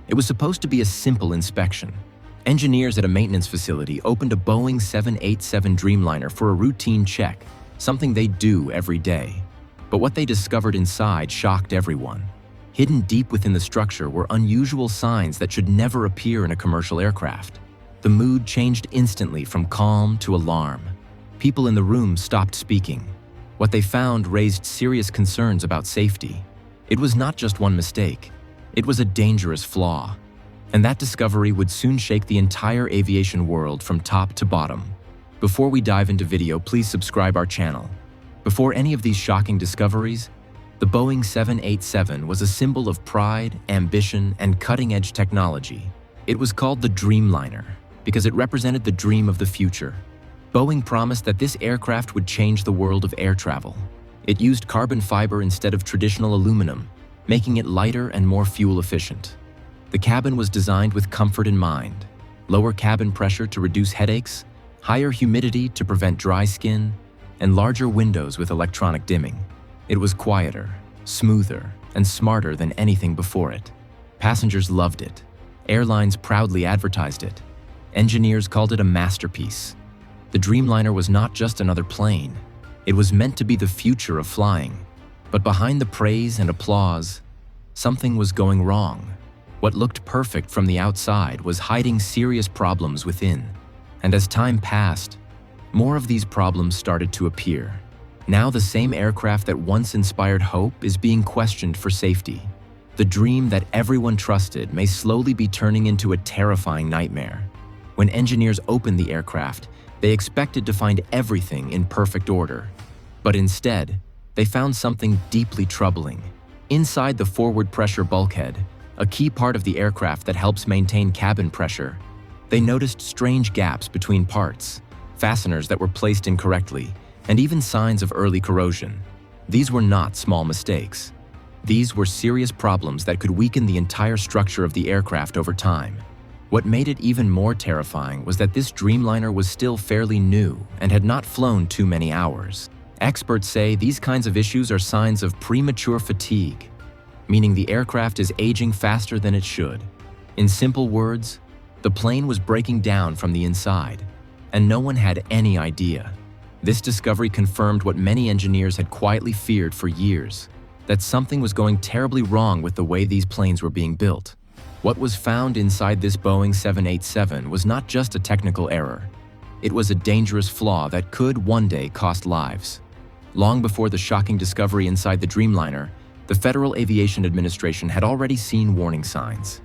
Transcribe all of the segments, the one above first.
It was supposed to be a simple inspection. Engineers at a maintenance facility opened a Boeing 787 Dreamliner for a routine check, something they do every day. But what they discovered inside shocked everyone. Hidden deep within the structure were unusual signs that should never appear in a commercial aircraft. The mood changed instantly from calm to alarm. People in the room stopped speaking. What they found raised serious concerns about safety. It was not just one mistake. It was a dangerous flaw. And that discovery would soon shake the entire aviation world from top to bottom. Before we dive into video, please subscribe our channel. Before any of these shocking discoveries, the Boeing 787 was a symbol of pride, ambition, and cutting-edge technology. It was called the Dreamliner because it represented the dream of the future. Boeing promised that this aircraft would change the world of air travel. It used carbon fiber instead of traditional aluminum, making it lighter and more fuel efficient. The cabin was designed with comfort in mind: lower cabin pressure to reduce headaches, higher humidity to prevent dry skin, and larger windows with electronic dimming. It was quieter, smoother, and smarter than anything before it. Passengers loved it. Airlines proudly advertised it. Engineers called it a masterpiece. The Dreamliner was not just another plane. It was meant to be the future of flying. But behind the praise and applause, something was going wrong. What looked perfect from the outside was hiding serious problems within. And as time passed, more of these problems started to appear. Now the same aircraft that once inspired hope is being questioned for safety. The dream that everyone trusted may slowly be turning into a terrifying nightmare. When engineers opened the aircraft, they expected to find everything in perfect order. But instead, they found something deeply troubling. Inside the forward pressure bulkhead, a key part of the aircraft that helps maintain cabin pressure, they noticed strange gaps between parts, fasteners that were placed incorrectly, and even signs of early corrosion. These were not small mistakes. These were serious problems that could weaken the entire structure of the aircraft over time. What made it even more terrifying was that this Dreamliner was still fairly new and had not flown too many hours. Experts say these kinds of issues are signs of premature fatigue, meaning the aircraft is aging faster than it should. In simple words, the plane was breaking down from the inside, and no one had any idea. This discovery confirmed what many engineers had quietly feared for years, that something was going terribly wrong with the way these planes were being built. What was found inside this Boeing 787 was not just a technical error. It was a dangerous flaw that could one day cost lives. Long before the shocking discovery inside the Dreamliner, the Federal Aviation Administration had already seen warning signs.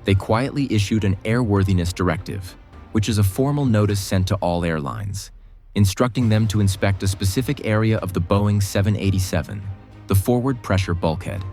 They quietly issued an airworthiness directive, which is a formal notice sent to all airlines, instructing them to inspect a specific area of the Boeing 787, the forward pressure bulkhead.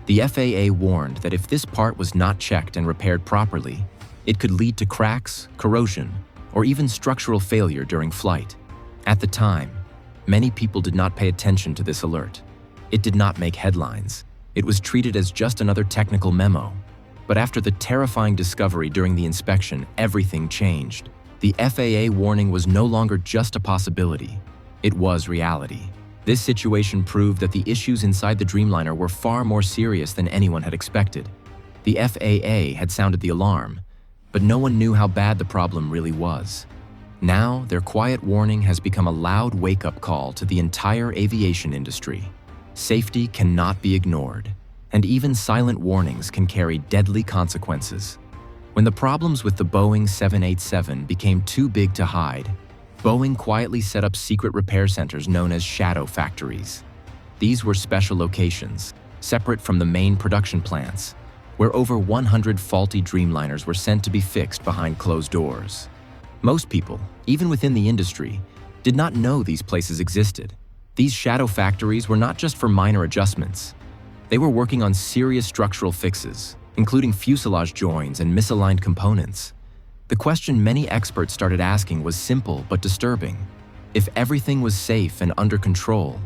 The FAA warned that if this part was not checked and repaired properly, it could lead to cracks, corrosion, or even structural failure during flight. At the time, many people did not pay attention to this alert. It did not make headlines. It was treated as just another technical memo. But after the terrifying discovery during the inspection, everything changed. The FAA warning was no longer just a possibility. It was reality. This situation proved that the issues inside the Dreamliner were far more serious than anyone had expected. The FAA had sounded the alarm, but no one knew how bad the problem really was. Now, their quiet warning has become a loud wake-up call to the entire aviation industry. Safety cannot be ignored, and even silent warnings can carry deadly consequences. When the problems with the Boeing 787 became too big to hide, Boeing quietly set up secret repair centers known as shadow factories. These were special locations, separate from the main production plants, where over 100 faulty Dreamliners were sent to be fixed behind closed doors. Most people, even within the industry, did not know these places existed. These shadow factories were not just for minor adjustments. They were working on serious structural fixes, including fuselage joins and misaligned components. The question many experts started asking was simple but disturbing. If everything was safe and under control,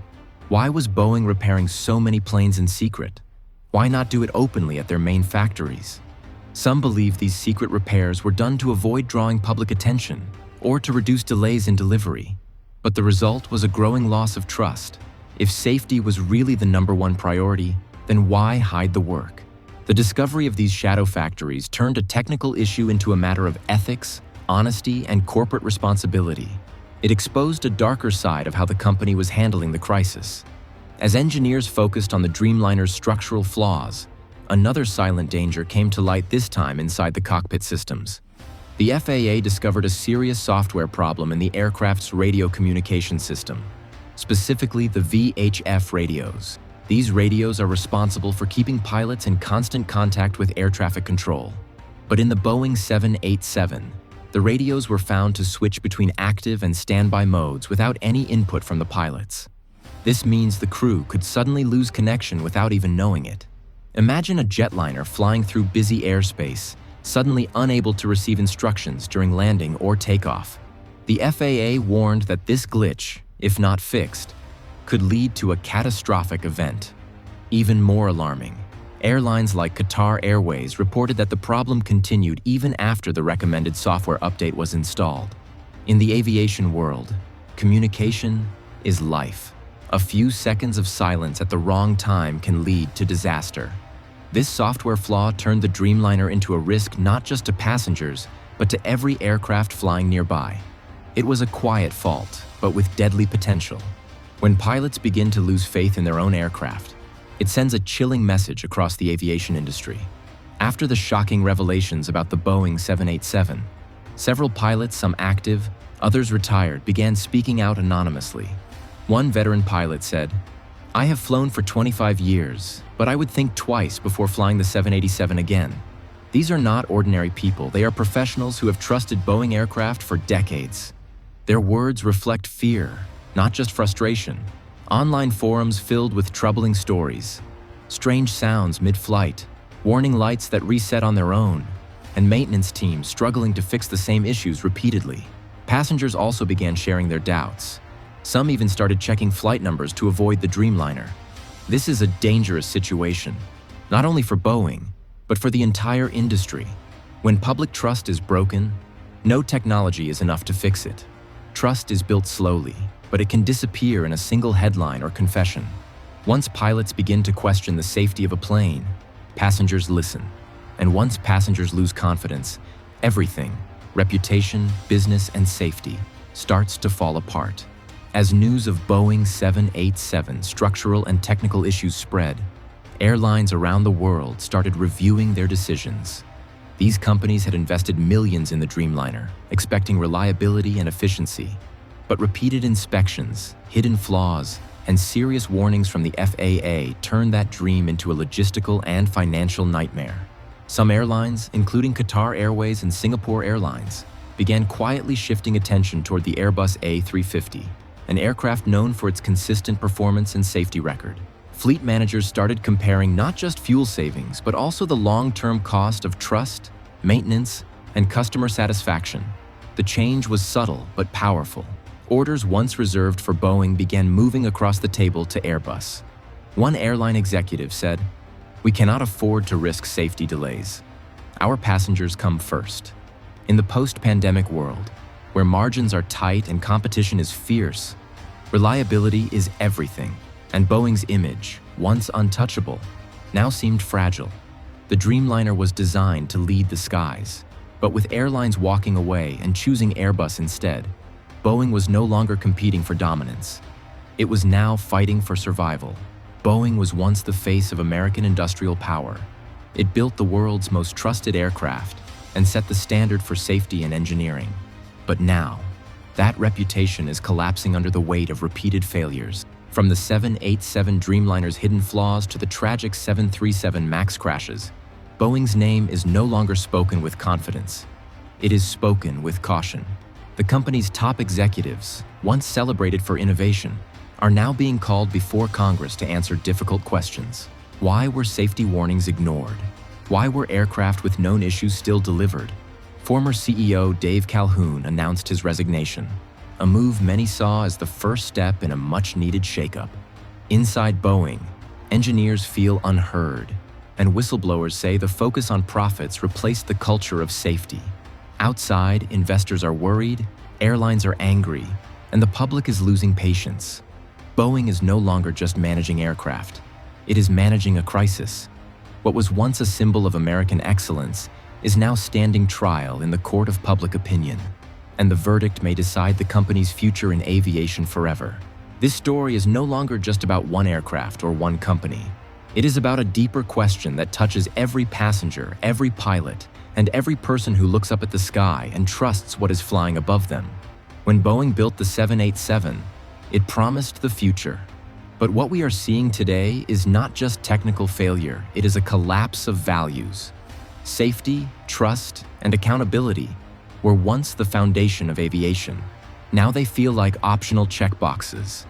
why was Boeing repairing so many planes in secret? Why not do it openly at their main factories? Some believe these secret repairs were done to avoid drawing public attention or to reduce delays in delivery. But the result was a growing loss of trust. If safety was really the #1 priority, then why hide the work? The discovery of these shadow factories turned a technical issue into a matter of ethics, honesty, and corporate responsibility. It exposed a darker side of how the company was handling the crisis. As engineers focused on the Dreamliner's structural flaws, another silent danger came to light, this time inside the cockpit systems. The FAA discovered a serious software problem in the aircraft's radio communication system, specifically the VHF radios. These radios are responsible for keeping pilots in constant contact with air traffic control. But in the Boeing 787, the radios were found to switch between active and standby modes without any input from the pilots. This means the crew could suddenly lose connection without even knowing it. Imagine a jetliner flying through busy airspace, suddenly unable to receive instructions during landing or takeoff. The FAA warned that this glitch, if not fixed, could lead to a catastrophic event. Even more alarming, airlines like Qatar Airways reported that the problem continued even after the recommended software update was installed. In the aviation world, communication is life. A few seconds of silence at the wrong time can lead to disaster. This software flaw turned the Dreamliner into a risk not just to passengers, but to every aircraft flying nearby. It was a quiet fault, but with deadly potential. When pilots begin to lose faith in their own aircraft, it sends a chilling message across the aviation industry. After the shocking revelations about the Boeing 787, several pilots, some active, others retired, began speaking out anonymously. One veteran pilot said, "I have flown for 25 years, but I would think twice before flying the 787 again. These are not ordinary people. They are professionals who have trusted Boeing aircraft for decades." Their words reflect fear, not just frustration. Online forums filled with troubling stories, strange sounds mid-flight, warning lights that reset on their own, and maintenance teams struggling to fix the same issues repeatedly. Passengers also began sharing their doubts. Some even started checking flight numbers to avoid the Dreamliner. This is a dangerous situation, not only for Boeing, but for the entire industry. When public trust is broken, no technology is enough to fix it. Trust is built slowly, but it can disappear in a single headline or confession. Once pilots begin to question the safety of a plane, passengers listen. And once passengers lose confidence, everything, reputation, business, and safety, starts to fall apart. As news of Boeing 787 structural and technical issues spread, airlines around the world started reviewing their decisions. These companies had invested millions in the Dreamliner, expecting reliability and efficiency. But repeated inspections, hidden flaws, and serious warnings from the FAA turned that dream into a logistical and financial nightmare. Some airlines, including Qatar Airways and Singapore Airlines, began quietly shifting attention toward the Airbus A350, an aircraft known for its consistent performance and safety record. Fleet managers started comparing not just fuel savings, but also the long-term cost of trust, maintenance, and customer satisfaction. The change was subtle but powerful. Orders once reserved for Boeing began moving across the table to Airbus. One airline executive said, "We cannot afford to risk safety delays. Our passengers come first." In the post-pandemic world, where margins are tight and competition is fierce, reliability is everything, and Boeing's image, once untouchable, now seemed fragile. The Dreamliner was designed to lead the skies, but with airlines walking away and choosing Airbus instead, Boeing was no longer competing for dominance. It was now fighting for survival. Boeing was once the face of American industrial power. It built the world's most trusted aircraft and set the standard for safety and engineering. But now, that reputation is collapsing under the weight of repeated failures. From the 787 Dreamliner's hidden flaws to the tragic 737 MAX crashes, Boeing's name is no longer spoken with confidence. It is spoken with caution. The company's top executives, once celebrated for innovation, are now being called before Congress to answer difficult questions. Why were safety warnings ignored? Why were aircraft with known issues still delivered? Former CEO Dave Calhoun announced his resignation, a move many saw as the first step in a much-needed shakeup. Inside Boeing, engineers feel unheard, and whistleblowers say the focus on profits replaced the culture of safety. Outside, investors are worried, airlines are angry, and the public is losing patience. Boeing is no longer just managing aircraft. It is managing a crisis. What was once a symbol of American excellence is now standing trial in the court of public opinion, and the verdict may decide the company's future in aviation forever. This story is no longer just about one aircraft or one company. It is about a deeper question that touches every passenger, every pilot, and every person who looks up at the sky and trusts what is flying above them. When Boeing built the 787, it promised the future. But what we are seeing today is not just technical failure, it is a collapse of values. Safety, trust, and accountability were once the foundation of aviation. Now they feel like optional checkboxes.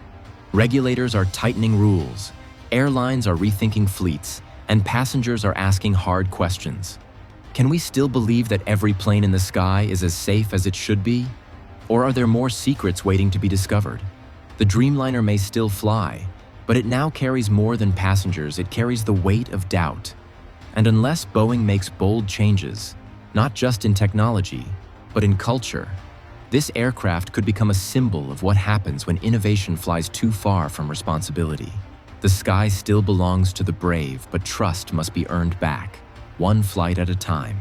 Regulators are tightening rules, airlines are rethinking fleets, and passengers are asking hard questions. Can we still believe that every plane in the sky is as safe as it should be? Or are there more secrets waiting to be discovered? The Dreamliner may still fly, but it now carries more than passengers, it carries the weight of doubt. And unless Boeing makes bold changes, not just in technology, but in culture, this aircraft could become a symbol of what happens when innovation flies too far from responsibility. The sky still belongs to the brave, but trust must be earned back, one flight at a time.